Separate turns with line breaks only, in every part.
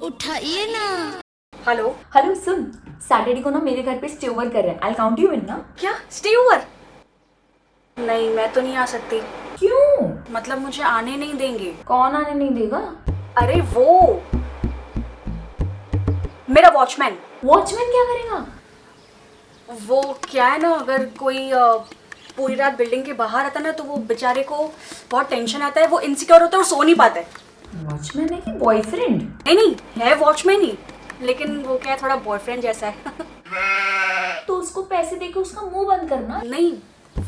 उठाइए ना।
Hello.
Hello सुन, Saturday को ना मेरे घर पे स्टे ओवर कर रहे हैं। आई काउंट यू इन ना।
क्या स्टे ओवर? नहीं, मैं तो नहीं आ सकती।
क्यों?
मतलब मुझे आने नहीं देंगे।
कौन आने नहीं देगा?
अरे वो मेरा वॉचमैन।
वॉचमैन क्या करेगा?
वो क्या है ना, अगर कोई पूरी रात बिल्डिंग के बाहर आता ना तो वो बेचारे को बहुत टेंशन आता है, वो इनसिक्योर होता है और सो नहीं पाता है।
वॉचमैन है कि बॉयफ्रेंड?
नहीं नहीं, है वॉचमैन ही, लेकिन वो क्या है, थोड़ा बॉयफ्रेंड जैसा है।
तो उसको पैसे देके उसका मुंह बंद करना।
नहीं,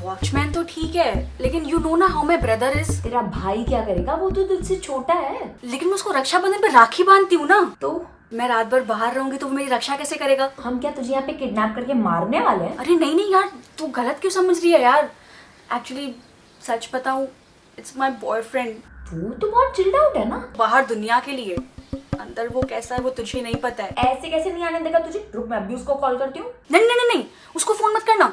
वॉचमैन तो ठीक है, लेकिन यू नो ना हाउ माई ब्रदर इज।
तेरा भाई क्या करेगा? वो तो तुझसे छोटा है।
लेकिन मैं उसको रक्षाबंधन पे राखी बांधती हूँ ना।
तो
मैं रात भर बाहर रहूंगी तो वो मेरी रक्षा कैसे करेगा?
हम क्या तुझे यहाँ पे किडनैप करके मारने वाले हैं?
अरे नहीं नहीं यार, तू गलत क्यों समझ रही है यार। एक्चुअली सच बताऊं, इट्स माय बॉयफ्रेंड।
तू तो बहुत चिल्ड आउट है ना।
बाहर दुनिया के लिए, अंदर वो कैसा है वो तुझे नहीं पता है।
ऐसे कैसे नहीं आने देगा तुझे? रुक, मैं भी उसको कॉल करती हूँ।
नहीं नहीं नहीं नहीं, उसको फोन मत करना।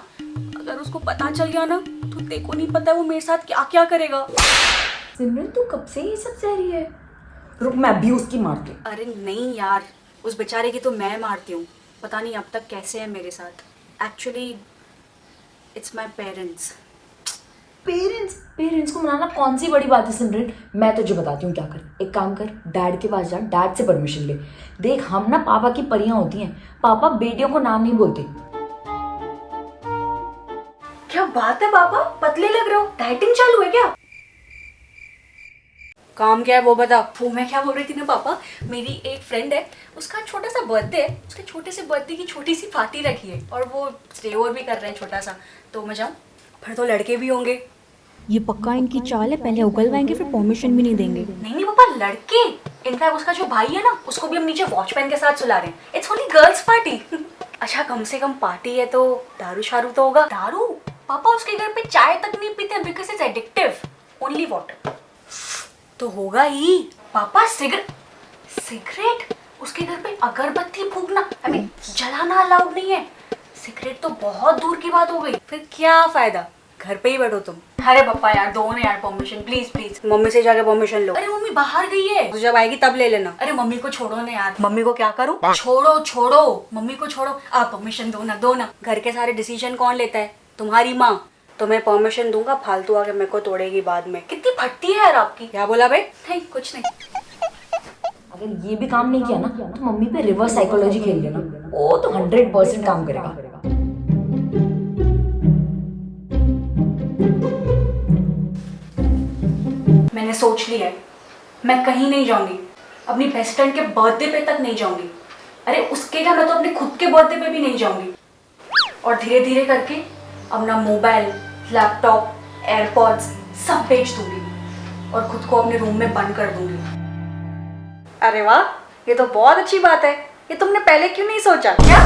अगर उसको पता चल गया ना तो तेको नहीं पता वो मेरे साथ क्या क्या करेगा।
सिमरन तू कब से ये सब सह रही है? रुक, मैं भी उसकी मारती हूँ।
अरे नहीं यार, उस बेचारे की तो मैं मारती हूँ। पता नहीं अब तक कैसे है मेरे साथ। Actually it's my parents.
Parents को मनाना कौन सी बड़ी बात है सिमरन? मैं तुझे बताती हूँ क्या कर। एक काम कर, डैड के पास जा, डैड से परमिशन ले। देख, हम ना पापा की परियां होती हैं। पापा बेटियों को नाम नहीं बोलते।
क्या बात है पापा, पतले लग रहे हो, डाइटिंग चालू है क्या? काम क्या है वो बता। वो मैं क्या बोल रही थी ना पापा, मेरी एक फ्रेंड है, उसका छोटा सा बर्थडे है, उसके छोटे से बर्थडे की छोटी सी पार्टी रखी है और वो स्टे ओवर भी कर रहे हैं छोटा सा। तो मैं जाऊँ? फिर तो लड़के भी होंगे।
ये पक्का इनकी चाल है, पहले उगलवाएंगे फिर परमिशन भी नहीं देंगे।
नहीं नहीं पापा, लड़के। इनफैक्ट उसका जो भाई है ना, उसको भी हम नीचे वॉचमैन के साथ सुला रहे हैं। It's only girls party. अच्छा, कम से कम पार्टी है तो दारू शारू तो होगा। दारू? पापा उसके घर पे चाय तक नहीं पीते because it's addictive. Only water तो होगा ही। पापा सिगरेट? उसके घर पे अगरबत्ती फूकना, आई मीन जलाना अलाउड नहीं है। सिगरेट तो बहुत दूर की बात हो गई। फिर क्या फायदा, घर पे ही बैठो तुम। अरे पापा यार, दो ना यार परमिशन, प्लीज प्लीज। मम्मी से जाके परमिशन लो। अरे मम्मी बाहर गई है, तो जब आएगी तब ले लेना। अरे मम्मी को छोड़ो ना यार। मम्मी को क्या करूं? छोड़ो मम्मी को छोड़ो। आप परमिशन दो ना। घर के सारे डिसीजन कौन लेता है? तुम्हारी माँ। तो मैं परमिशन दूंगा, फालतू आके मेरे को तोड़ेगी बाद में। कितनी फटती है यार आपकी। क्या बोला बे? नहीं कुछ नहीं।
अगर ये भी काम नहीं किया ना तो मम्मी पे रिवर्स साइकोलॉजी खेल लेना। वो तो 100% काम करेगा।
मैंने सोच लिया है, मैं कहीं नहीं जाऊंगी। अपनी बेस्ट फ्रेंड के बर्थडे पे तक नहीं जाऊंगी। अरे उसके क्या, मैं तो अपने खुद के बर्थडे पे भी नहीं जाऊंगी। और धीरे धीरे करके अपना मोबाइल, लैपटॉप, एयरपॉड्स सब बेच दूंगी और खुद को अपने रूम में बंद कर दूंगी। अरे वाह, ये तो बहुत अच्छी बात है। ये तुमने पहले क्यों नहीं सोचा? क्या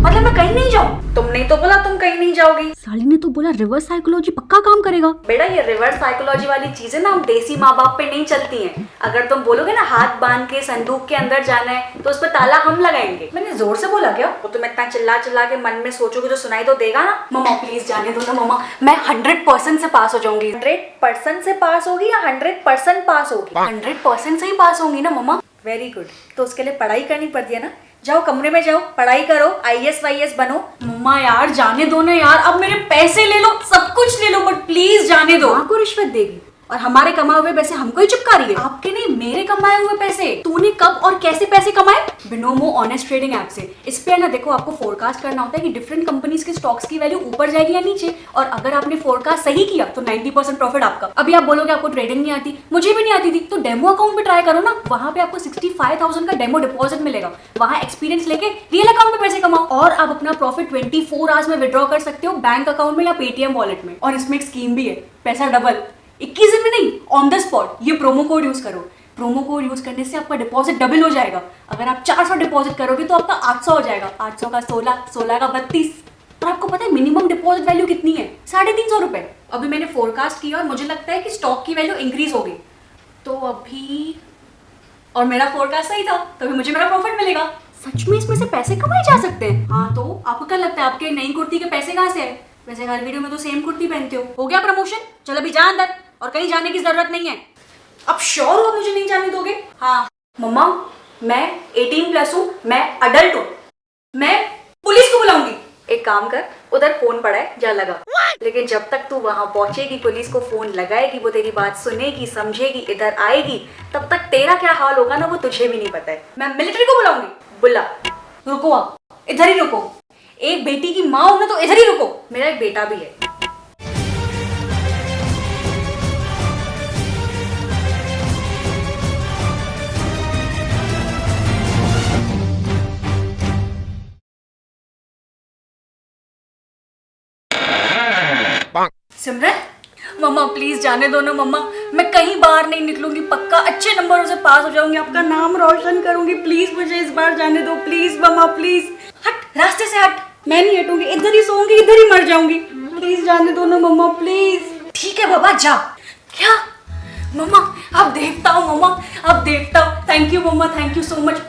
मतलब मैं कहीं नहीं जाऊं? तुमने तो बोला तुम कहीं नहीं जाओगी।
साली ने तो बोला रिवर्स साइकोलॉजी पक्का काम करेगा।
बेटा, ये रिवर्स साइकोलॉजी वाली चीजें ना हम देसी माँ बाप पे नहीं चलती हैं। अगर तुम बोलोगे ना हाथ बांध के संदूक के अंदर जाना है तो उस पर ताला हम लगाएंगे। मैंने जोर से बोला क्या? वो तुम इतना चिल्ला चिल्ला के मन में सोचोगे तो सुनाई तो देगा ना। मम्मा प्लीज जाने दो ना मम्मा, मैं 100% से पास हो जाऊंगी। 100% से पास होगी या 100% पास होगी? 100% से ही पास होंगी ना मम्मा। Very good. तो उसके लिए पढ़ाई करनी पड़ती है ना। जाओ कमरे में जाओ, पढ़ाई करो, IAS वाईएस बनो। मम्मा यार जाने दो ना यार, अब मेरे पैसे ले लो, सब कुछ ले लो, बट प्लीज जाने दो। माँ को रिश्वत देगी और हमारे कमाए हुए पैसे हमको ही चिपका रही है। आपके नहीं, मेरे कमाए हुए पैसे। तूने कब और कैसे पैसे कमाए? बिनोमो ऑनेस्ट ट्रेडिंग ऐप से। इस पे ना देखो, आपको फोरकास्ट करना होता है कि डिफरेंट कंपनीज के स्टॉक्स की वैल्यू ऊपर जाएगी या नीचे, और अगर आपने फोरकास्ट सही किया तो 90% प्रॉफिट आपका। अभी आप बोलोगे आपको ट्रेडिंग नहीं आती, मुझे भी नहीं आती थी, तो डेमो अकाउंट पे ट्राई करो ना। वहां पे आपको 65,000 का डेमो डिपॉजिट मिलेगा। वहां एक्सपीरियंस लेके रियल अकाउंट पे पैसे कमाओ और आप अपना प्रॉफिट 24 आवर्स में विड्रॉ कर सकते हो बैंक अकाउंट में या पेटीएम वॉलेट में। और इसमें एक स्कीम भी है, पैसा डबल 21 दिन में नहीं, ऑन द स्पॉट। ये प्रोमो कोड यूज करो। प्रोमो कोड यूज करने से आपका डिपॉजिट डबल हो जाएगा। अगर आप 400 डिपॉजिट करोगे तो आपका 800 हो जाएगा। 800 का 16, 16 का 32। और आपको पता है मिनिमम डिपॉजिट वैल्यू कितनी है? 350 रुपए। अभी मैंने फोरकास्ट किया और मुझे लगता है कि स्टॉक की वैल्यू इंक्रीज होगी। तो अभी, और मेरा फोरकास्ट सही था, तो अभी मुझे मेरा प्रॉफिट मिलेगा। सच में इसमें से पैसे कमाए जा सकते हैं। हाँ, तो आपको क्या लगता है आपके नई कुर्ती के पैसे कहाँ से है? वैसे हर वीडियो में तो सेम कुर्ती पहनते हो गया प्रमोशन? चलो अभी जा अंदर, और कहीं जाने की जरूरत नहीं है। अब श्योर हो मुझे नहीं जाने दोगे? हाँ मम्मा, मैं 18+ हूँ, मैं अडल्ट हूँ, मैं पुलिस को बुलाऊंगी। एक काम कर, उधर फोन पड़ा है, जा लगा। लेकिन जब तक तू वहां पहुंचेगी, पुलिस को फोन लगाएगी, वो तेरी बात सुनेगी, समझेगी, इधर आएगी, तब तक तेरा क्या हाल होगा ना वो तुझे भी नहीं पता है। मैं मिलिट्री को बुलाऊंगी। बुला। रुको, आप इधर ही रुको। एक बेटी की माँ हो ना तो इधर ही रुको। मेरा एक बेटा भी है। सिमरन, मम्मा प्लीज जाने दो ना मम्मा, मैं कहीं बाहर नहीं निकलूंगी, पक्का अच्छे नंबरों से पास हो जाऊंगी, आपका नाम रोशन करूंगी, प्लीज मुझे इस बार जाने दो, प्लीज मम्मा प्लीज। हट, रास्ते से हट। मैं नहीं हटूंगी, इधर ही सोऊंगी, इधर ही मर जाऊंगी, प्लीज जाने दो ना मम्मा प्लीज। ठीक है बाबा, जा। क्या मम्मा, आप देवता हो मम्मा, आप देवता हो। थैंक यू मम्मा, थैंक यू सो मच।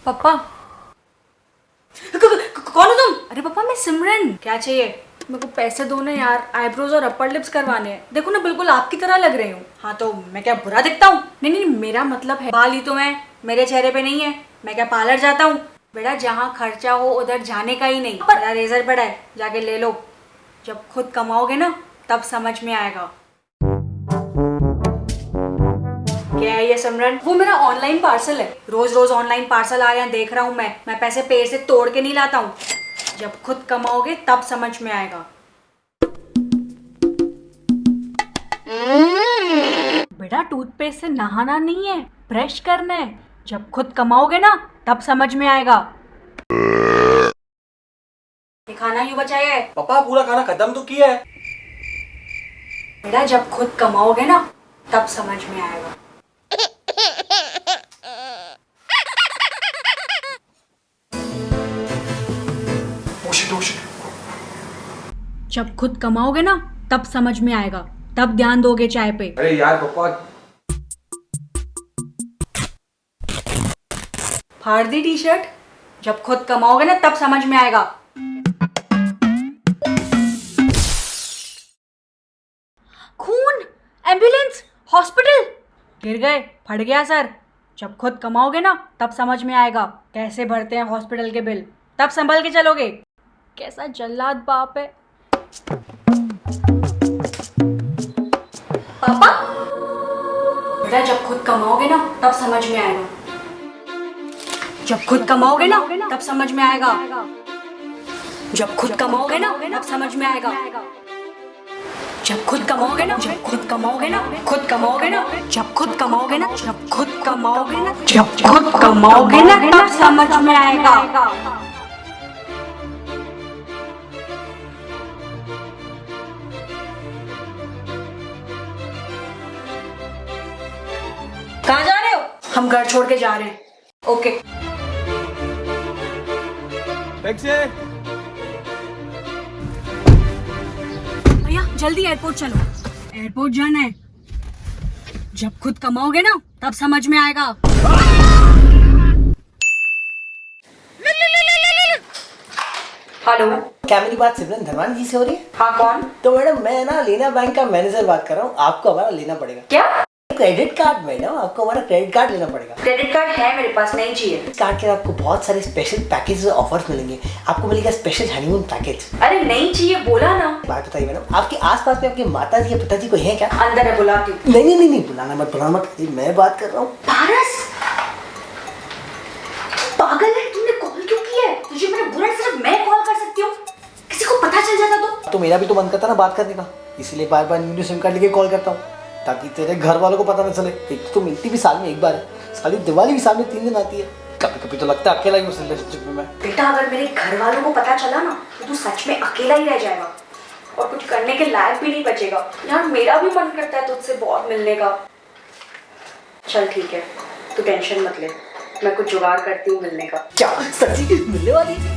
पापा, कौन हो तुम? अरे पापा मैं सिमरन। क्या चाहिए? मेरे को पैसे दो ना यार, आईब्रोज और अपर लिप्स करवाने हैं। देखो ना बिल्कुल आपकी तरह लग रही हूँ। हाँ तो मैं क्या बुरा दिखता हूँ? नहीं नहीं, मेरा मतलब है बाल ही तो मैं मेरे चेहरे पे नहीं है। मैं क्या पार्लर जाता हूँ? बेटा जहाँ खर्चा हो उधर जाने का ही नहीं। मेरा रेजर पड़ा है, जाके ले लो। जब खुद कमाओगे ना तब समझ में आएगा। क्या है ये सिमरन? वो मेरा ऑनलाइन पार्सल है। रोज रोज ऑनलाइन पार्सल आ रहे हैं, देख रहा हूँ मैं पैसे पेड़ से तोड़ के नहीं लाता हूँ। जब खुद कमाओगे तब समझ में आएगा। बेटा टूथपेस्ट से नहाना नहीं है, ब्रश करना है। जब खुद कमाओगे ना तब समझ में आएगा। ये खाना यूं बचाया है?
पापा पूरा खाना खत्म तो किया है।
बेटा जब खुद कमाओगे ना तब समझ में आएगा। जब खुद कमाओगे ना तब समझ में आएगा, तब ध्यान दोगे चाय पे।
अरे यार पापा,
फाड़ दी टी शर्ट। जब खुद कमाओगे ना तब समझ में आएगा। खून, एम्बुलेंस, हॉस्पिटल। गिर गए, फट गया सर। जब खुद कमाओगे ना तब समझ में आएगा कैसे भरते हैं हॉस्पिटल के बिल, तब संभल के चलोगे। कैसा जल्लाद बाप है। पापा, बेटा जब खुद कमाओगे ना तब समझ में आएगा। जब खुद कमाओगे ना तब समझ में आएगा। जब खुद कमाओगे ना तब समझ में आएगा। जब खुद कमाओगे ना, जब खुद कमाओगे ना, खुद कमाओगे ना, जब खुद कमाओगे ना, जब खुद कमाओगे ना, जब खुद कमाओगे ना तब समझ में आएगा। कहाँ जा रहे हो? हम घर छोड़ के जा रहे हैं। ओके। भैया जल्दी एयरपोर्ट चलो, एयरपोर्ट जाना है। जब खुद कमाओगे ना तब समझ में आएगा। हेलो,
क्या मेरी बात सिमरन धनवान जी से हो रही है?
हाँ कौन?
तो मैडम मैं ना लेना बैंक का मैनेजर बात कर रहा हूँ। आपको हमारा लेना पड़ेगा।
क्या?
क्रेडिट कार्ड मैडम, आपको हमारा क्रेडिट कार्ड लेना पड़ेगा।
क्रेडिट कार्ड है मेरे पास, नहीं चाहिए।
इस कार्ड के आपको बहुत सारे स्पेशल पैकेज ऑफर्स मिलेंगे। आपको मिलेगा स्पेशल हनीमून पैकेज।
अरे नहीं चाहिए, बोला ना।
बात बताइए मैडम, आपके आसपास में आपके माता जी या पिताजी कोई है क्या?
अंदर है, बुलाती हूँ।
नहीं बुलाना मत, बुलाना मत। मैं बात कर रहा हूँ।
पारस, पागल है, तुमने कॉल क्यों किया है? तुझे मेरा बुरा सिर्फ मैं कॉल कर सकती हूँ, किसी को पता चल जाता
तो मेरा भी तो मन करता ना बात करने का, इसलिए बार बार न्यू सिम कार्ड लेके कॉल करता हूँ ताकि तेरे घर वालों को पता न चले। एक तो मिलती भी साल में एक बार है, साली दिवाली भी साल में 3 दिन आती है। कभी कभी तो लगता है अकेला ही उस रिलेशनशिप में मैं।
बेटा अगर मेरे घर वालों को पता चला ना तो तू सच में अकेला ही रह जाएगा और कुछ करने के लायक भी नहीं बचेगा। यार मेरा भी मन करता है तुझसे बहुत मिलने का। चल ठीक है, तू टेंशन मत ले, मैं कुछ जुगाड़ करती हूँ मिलने का।
क्या सच्ची मिलने वाली है?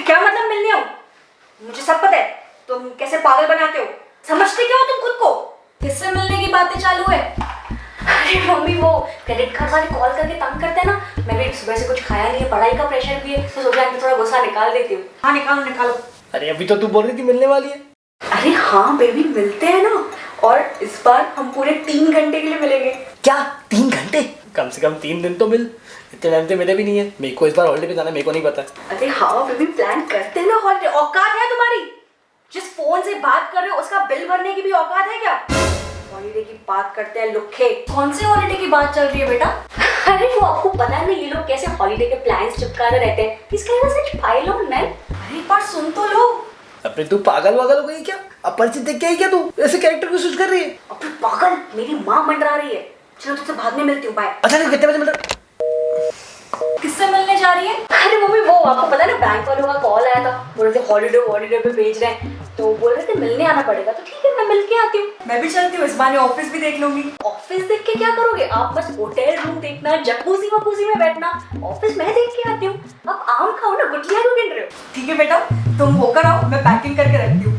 क्या मतलब मिलने हो? मुझे सब पता है, तुम कैसे पागल बनाते हो। समझते क्या हो तुम खुद को? किससे मिलने की बातें चालू है? अरे मम्मी वो क्रेडिट कार्ड वाले कॉल करके तंग करते हैं ना। मैं भी सुबह से कुछ खाया नहीं है, पढ़ाई का प्रेशर भी है, तो सोचा कि थोड़ा गुस्सा निकाल देती हूँ। हाँ निकालो निकालो।
अरे अभी तो तू बोल रही थी मिलने वाली है।
अरे हाँ बेबी, मिलते हैं ना। और इस बार हम पूरे 3 घंटे के लिए मिलेंगे।
क्या 3 घंटे? कम से कम 3 दिन तो मिल। इतने टाइम से मिले भी नहीं है। मेरे को इस बार हॉलिडे पे जाना, मेरे को नहीं पता।
अरे हाँ बेबी, प्लान करते हैं ना हॉलिडे। औकात है तुम्हारी? जिस फोन से बात कर रहे हो उसका बिल भरने की भी औकात है क्या? हॉलिडे की बात करते हैं लुखे। कौन से हॉलिडे की बात चल रही है बेटा? अरे वो आपको पता नहीं ये लोग कैसे हॉलिडे के प्लान्स चिपकाते रहते हैं। इसका ना सच फाइल ऑन मैन। अरे एक बार सुन तो लो।
अपने तू पागल वागल हो गई क्या? अपरिचित देख के आई क्या तू? ऐसे कैरेक्टर को यूज कर रही है?
अपने पागल, मेरी माँ मंडरा रही है। चलो तुझसे बाद में मिलती हूँ, बाय।
अच्छा कितने बजे मिल रहा?
किससे मिलने जा रही है? अरे मम्मी, वो आपको पता है ना, बैंक वालों का कॉल आया था। बोल रहे थे हॉलिडे पे भेज रहे हैं, तो बोल रहे थे मिलने आना पड़ेगा। तो ठीक है, मैं मिल के आती हूँ। मैं भी चलती हूँ, इस बहाने ऑफिस भी देख लूंगी। ऑफिस देख के क्या करोगे आप? बस होटल रूम देखना, जकूजी वकूजी में बैठना। ऑफिस मैं देख के आती हूँ। आप आम खाओ ना, गुठलियाँ क्यों गिन रहे हो? ठीक है बेटा, तुम होकर आओ, मैं पैकिंग करके रखती हूँ।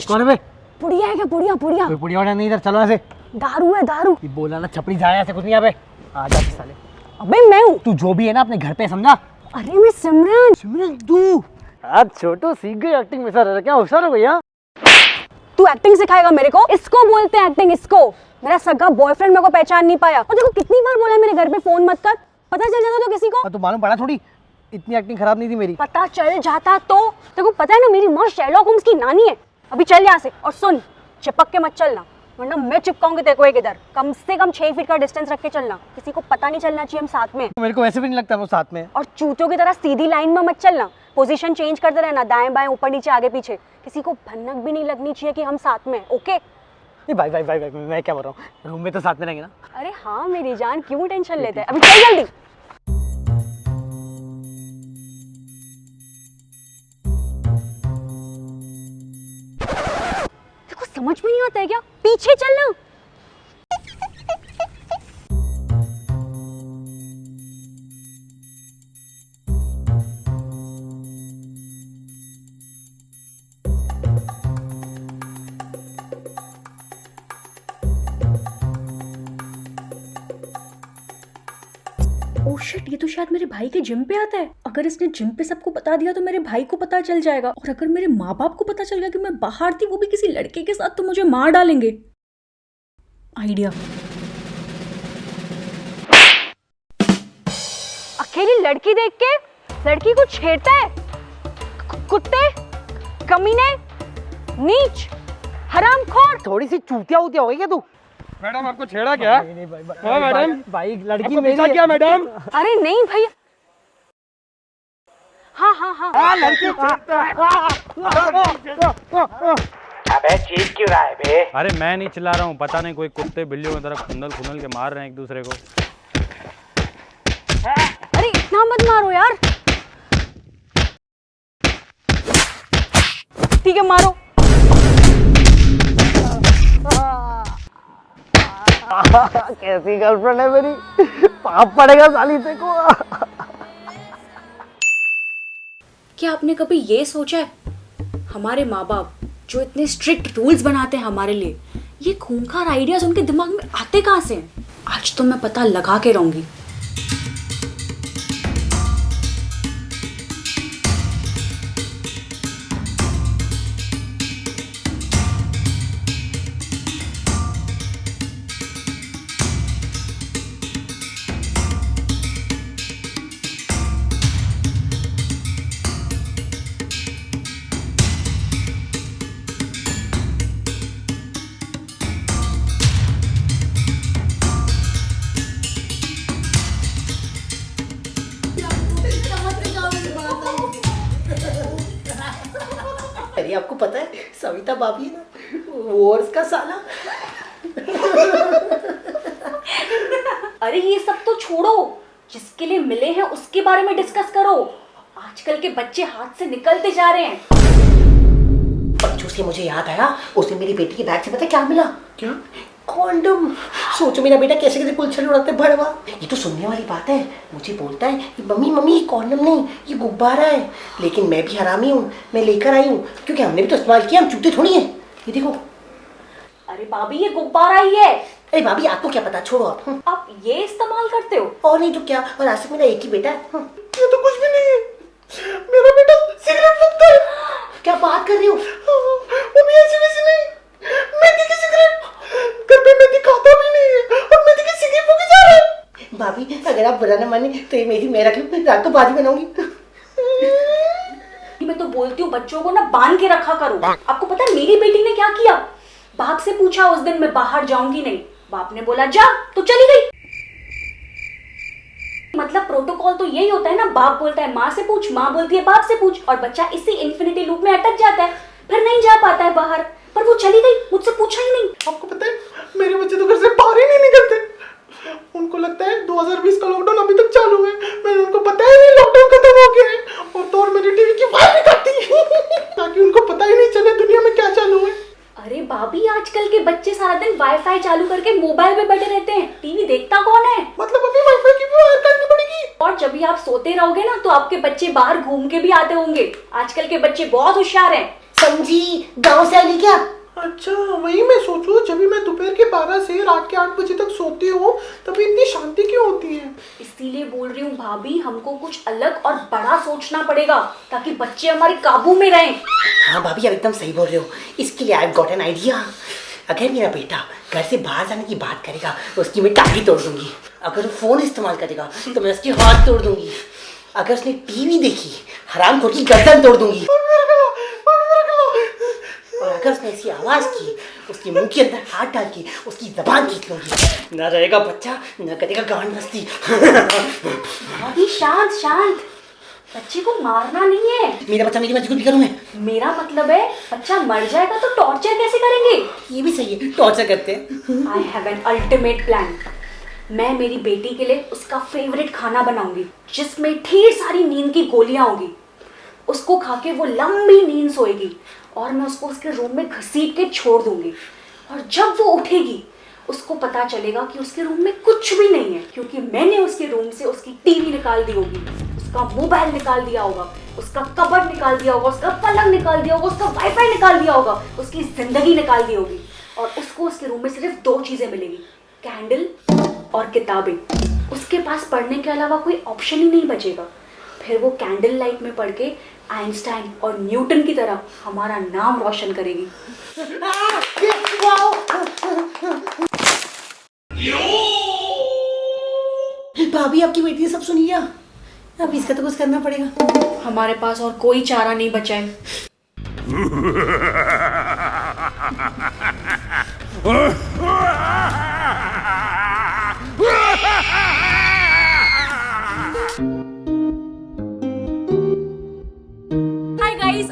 कौन है बे?
पुड़िया है क्या? पुड़िया पुड़िया
कोई पुड़िया वाला नहीं, इधर चलो ऐसे।
दारू है दारू।
ये बोला ना छपड़ी जाए, ऐसे कुछ नहीं। यहाँ पे आ जा साले।
अबे मैं हूँ।
तू जो भी है ना अपने घर पे, समझा?
अरे मैं सिमरन।
सिमरन तू? आज छोटू सीख गई एक्टिंग में। सर क्या होशियार हो गई? यहाँ
तू एक्टिंग सिखाएगा मेरे को? इसको बोलते हैं एक्टिंग। इसको मेरा सगा बॉयफ्रेंड मेरे को पहचान नहीं पाया। और देखो कितनी बार बोला मेरे घर पे फोन मत कर, पता चल जाता तो किसी को।
तो मालूम पड़ा थोड़ी, इतनी एक्टिंग खराब नहीं थी मेरी।
पता चल जाता तो। देखो पता है ना, मेरी माँ शेरलॉक होम्स की नानी है। अभी चल यहाँ से, और सुन, चिपक के मत चलना, वरना मैं चिपकाऊंगी तेरे को एक इधर। कम से कम 6 फीट का डिस्टेंस रख के चलना। किसी को पता नहीं चलना चाहिए हम साथ में।
मेरे को वैसे भी नहीं लगता वो साथ में।
और चूतों की तरह सीधी लाइन में मत चलना। पोजीशन चेंज करते रहना, दाएं बाएं, ऊपर नीचे, आगे पीछे। किसी को भनक भी नहीं लगनी चाहिए कि हम साथ में। ओके?
नहीं भाई, मैं क्या बोल रहा हूँ, रूम में तो साथ में रहेंगे ना।
अरे हाँ मेरी जान, क्यों टेंशन लेते हैं? अभी चल जल्दी। देखो समझ में नहीं आता है क्या? पीछे चलना।
ओह शिट, ये तो शायद मेरे भाई के जिम पे आता है। अगर इसने जिम पे सबको बता दिया तो मेरे भाई को पता चल जाएगा, और अगर मेरे माँ बाप को पता चल गया कि मैं बाहर थी, वो भी किसी लड़के के साथ, तो मुझे मार डालेंगे। आइडिया।
अकेली लड़की देख के लड़की को छेड़ता है? कुत्ते, कमीने, नीच, हरामखोर।
थोड़ी सी चूतिया उतिया हो गई क्या तू?
मैडम आपको छेड़ा क्या? हाँ मैडम,
भाई लड़की
आपको
मेरी
पीछा
है।
क्या मैडम?
अरे नहीं भैया। हाँ
लड़की
अबे चीज क्यों रहा है बे?
अरे मैं नहीं चिल्ला रहा हूँ, पता नहीं कोई कुत्ते बिल्लियों की तरह खुंदल के मार रहे हैं एक दूसरे को।
अरे इतना मत मारो यार। ठीक है मारो।
कैसी गर्लफ्रेंड है मेरी, पाप पड़ेगा साली से को।
क्या आपने कभी ये सोचा है, हमारे माँ बाप जो इतने स्ट्रिक्ट रूल्स बनाते हैं हमारे लिए, ये खूंखार आइडियाज उनके दिमाग में आते कहाँ से हैं? आज तो मैं पता लगा के रहूंगी।
अरे आपको पता है सविता भाभी है ना, वो और उसका साला।
अरे ये सब तो छोड़ो, जिसके लिए मिले हैं उसके बारे में डिस्कस करो। आजकल के बच्चे हाथ से निकलते जा रहे हैं।
बच्चों से मुझे याद आया, उसे मेरी बेटी के बैग से पता क्या मिला? क्या? कॉन्डम। सोचो मेरा बेटा कैसे कैसे गुलछल उड़ाते भड़वा। ये तो सुनने वाली बात है। मुझे बोलता है मम्मी मम्मी ये कॉन्डम नहीं, ये गुब्बारा है। लेकिन मैं भी हरामी हूँ, मैं लेकर आई हूँ, क्योंकि हमने भी तो इस्तेमाल किया, हम चूते थोड़ी हैं। ये देखो।
अरे भाभी, ये गुब्बारा ही है।
अरे भाभी आपको क्या पता, छोड़ो आप।
आप ये इस्तेमाल करते हो?
और नहीं तो क्या, और आज तक मेरा एक ही बेटा है।
ये तो कुछ भी नहीं है, मेरा बेटा सिगरेट फूकता है।
क्या बात कर रही हो?
वो भी ऐसी वैसी नहीं, मेथी की सिगरेट। घर पे मेथी खाता भी नहीं है और मेथी की सिगरेट फूकी जा रहा है।
भाभी अगर आप बुरा न माने तो ये मेरी मैं रख लूं, रात को बाजी बनाऊंगी।
मैं तो बोलती हूँ बच्चों को ना बांध के रखा करो। आपको पता है मेरी बेटी ने क्या किया? बाप से पूछा उस दिन मैं बाहर जाऊंगी नहीं, बाप ने बोला जा, तो चली गई। मतलब प्रोटोकॉल तो यही होता है ना, बाप बोलता है माँ से पूछ, माँ बोलती है बाप से पूछ, और बच्चा इसी इन्फिनिटी लूप में अटक जाता है, फिर नहीं जा पाता है बाहर। पर वो चली गई, मुझसे पूछा ही नहीं।
आपको पता है मेरे बच्चे तो घर से बाहर ही नहीं निकलते। उनको लगता है 2020 का लॉकडाउन अभी तक चालू है। मैंने उनको बताया नहीं लॉकडाउन खत्म हो गया है, और तो और मेरी टीवी की वायर भी काटी ताकि उनको पता ही नहीं चले दुनिया में क्या चालू है।
अरे भाभी आजकल के बच्चे सारा दिन वाईफाई चालू करके मोबाइल पे बैठे रहते हैं, टीवी देखता कौन है?
मतलब अभी वाईफाई की भी वायर काटनी पड़ेगी।
और जब भी आप सोते रहोगे ना तो आपके बच्चे बाहर घूम के भी आते होंगे। आजकल के बच्चे बहुत होशियार हैं।
समझी, गाँव से आई क्या?
अच्छा, वही मैं सोचूं, जब भी मैं दोपहर के 12 से रात के 8 बजे तक सोती हूँ तभी इतनी शांति क्यों होती है?
इसीलिए बोल रही हूँ भाभी, हमको कुछ अलग और बड़ा सोचना पड़ेगा ताकि बच्चे हमारे काबू में रहें।
हाँ भाभी आप एकदम सही बोल रहे हो। इसके लिए आई गॉट एन आइडिया। अगर मेरा बेटा घर से बाहर जाने की बात करेगा तो उसकी मैं टांगी तोड़ दूंगी। अगर वो फोन इस्तेमाल करेगा तो मैं उसके हाथ तोड़ दूंगी। अगर उसने टीवी देखी, हरामखोर की गर्दन तोड़ दूंगी। और अगर उसने ऐसी आवाज की, उसके मुंह के अंदर हाथ डाल के उसकी जबान खींच लूंगी। न रहेगा बच्चा, न करेगा गांड मस्ती।
भाभी शांत शांत, बच्चे को मारना नहीं है।
मेरा बच्चा मेरी मर्जी को भी करूँ मैं?
मेरा मतलब है बच्चा मर जाएगा तो टॉर्चर कैसे करेंगे?
ये भी सही है, टॉर्चर करते हैं।
I have an ultimate plan. मैं मेरी बेटी के लिए उसका फेवरेट खाना बनाऊंगी जिसमें ढेर सारी नींद की गोलियां होगी। उसको खा के वो लंबी नींद सोएगी और मैं उसको उसके रूम में घसीट के छोड़ दूंगी। और जब वो उठेगी उसको पता चलेगा कि उसके रूम में कुछ भी नहीं है, क्योंकि मैंने उसके रूम से उसकी टीवी निकाल दी होगी, उसका मोबाइल निकाल दिया होगा, उसका कबर्ड निकाल दिया होगा, उसका पलंग निकाल दिया होगा, उसका वाईफाई निकाल दिया होगा, उसकी जिंदगी निकाल दी होगी। और उसको उसके रूम में सिर्फ 2 चीजें मिलेगी, कैंडल और किताबें। उसके पास पढ़ने के अलावा कोई ऑप्शन ही नहीं बचेगा। फिर वो कैंडल लाइट में पढ़ के आइंस्टाइन और न्यूटन की तरह हमारा नाम रोशन करेगी।
भाभी आपकी बेटी ने सब सुन लिया, अब इसका तो कुछ करना पड़ेगा।
हमारे पास और कोई चारा नहीं बचा है।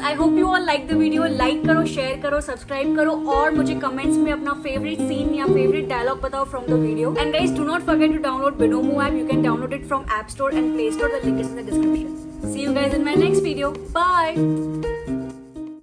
I hope you all like the video. Like करो, शेयर करो, सब्सक्राइब करो और मुझे कमेंट्स में अपना फेवरेट सीन या फेवरेट डायलॉग बताओ from the video. And guys, do not forget to download Binomo app. You can download it from App Store and Play Store. The link is in the description. See you guys in my next video. Bye.